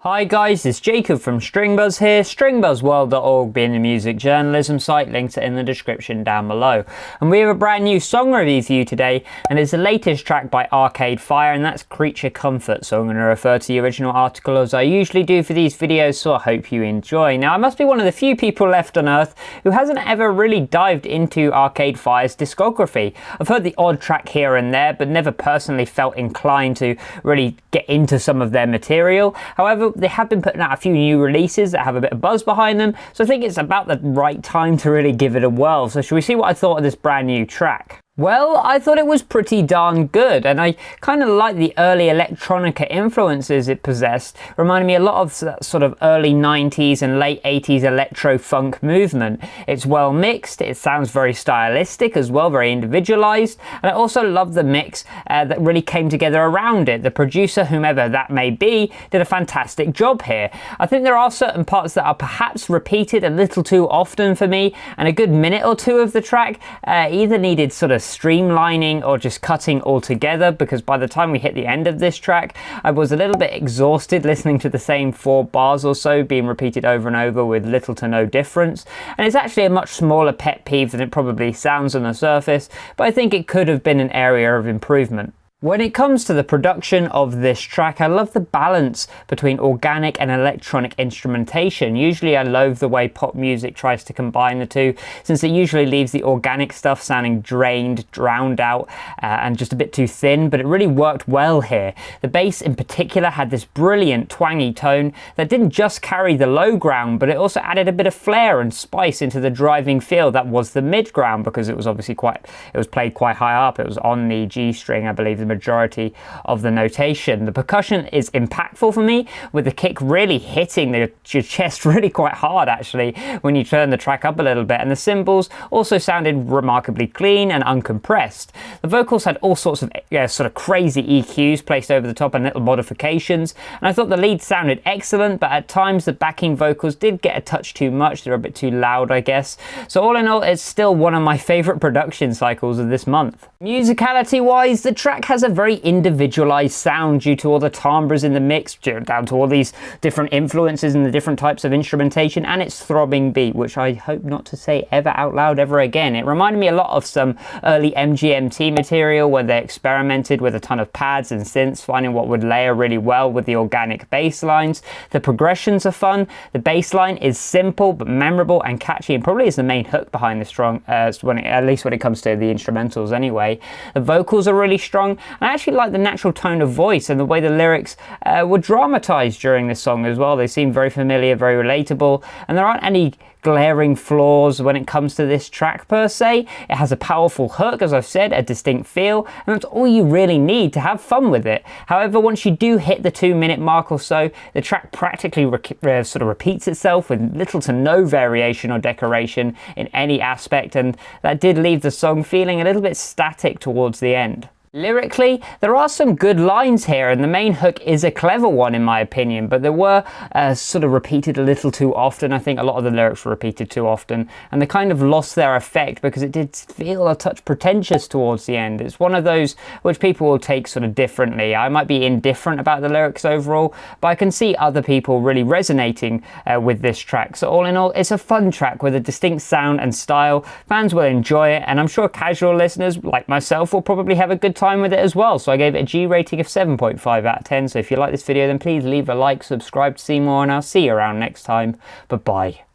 Hi guys, it's Jacob from Stringbuzz here, stringbuzzworld.org being a music journalism site, links are in the description down below. And we have a brand new song review for you today, and it's the latest track by Arcade Fire, and that's Creature Comfort. So I'm going to refer to the original article as I usually do for these videos, so I hope you enjoy. Now I must be one of the few people left on earth who hasn't ever really dived into Arcade Fire's discography. I've heard the odd track here and there, but never personally felt inclined to really get into some of their material. However, they have been putting out a few new releases that have a bit of buzz behind them, so I think it's about the right time to really give it a whirl. So should we see what I thought of this brand new track? Well, I thought it was pretty darn good, and I kind of like the early electronica influences it possessed. Reminded me a lot of that sort of early 90s and late 80s electro-funk movement. It's well mixed, it sounds very stylistic as well, very individualized, and I also love the mix that really came together around it. The producer, whomever that may be, did a fantastic job here. I think there are certain parts that are perhaps repeated a little too often for me, and a good minute or two of the track either needed sort of streamlining or just cutting altogether, because by the time we hit the end of this track I was a little bit exhausted listening to the same 4 bars or so being repeated over and over with little to no difference. And it's actually a much smaller pet peeve than it probably sounds on the surface, but I think it could have been an area of improvement. When it comes to the production of this track, I love the balance between organic and electronic instrumentation. Usually I loathe the way pop music tries to combine the two, since it usually leaves the organic stuff sounding drained, drowned out, and just a bit too thin, but it really worked well here. The bass in particular had this brilliant twangy tone that didn't just carry the low ground, but it also added a bit of flair and spice into the driving feel that was the mid ground, because it was obviously it was played quite high up. It was on the G string, I believe, the majority of the notation. The percussion is impactful for me, with the kick really hitting your chest really quite hard actually when you turn the track up a little bit, and the cymbals also sounded remarkably clean and uncompressed. The vocals had all sorts of sort of crazy EQs placed over the top and little modifications, and I thought the lead sounded excellent, but at times the backing vocals did get a touch too much. They're a bit too loud, I guess. So all in all, it's still one of my favorite production cycles of this month. Musicality wise, the track has a very individualized sound due to all the timbres in the mix, down to all these different influences and the different types of instrumentation, and its throbbing beat, which I hope not to say ever out loud ever again. It reminded me a lot of some early MGMT material where they experimented with a ton of pads and synths, finding what would layer really well with the organic bass lines. The progressions are fun, the bass line is simple but memorable and catchy, and probably is the main hook behind the song, at least when it comes to the instrumentals anyway. The vocals are really strong, and I actually like the natural tone of voice and the way the lyrics were dramatized during this song as well. They seem very familiar, very relatable, and there aren't any glaring flaws when it comes to this track per se. It has a powerful hook, as I've said, a distinct feel, and that's all you really need to have fun with it. However, once you do hit the 2-minute mark or so, the track practically sort of repeats itself with little to no variation or decoration in any aspect, and that did leave the song feeling a little bit static towards the end. Lyrically, there are some good lines here, and the main hook is a clever one in my opinion, but there were sort of repeated a little too often. I think a lot of the lyrics were repeated too often, and they kind of lost their effect because it did feel a touch pretentious towards the end. It's one of those which people will take sort of differently. I might be indifferent about the lyrics overall, but I can see other people really resonating with this track. So all in all, it's a fun track with a distinct sound and style. Fans will enjoy it, and I'm sure casual listeners like myself will probably have a good time with it as well. So I gave it a G rating of 7.5 out of 10. So if you like this video, then please leave a like, subscribe to see more, and I'll see you around next time. Bye bye.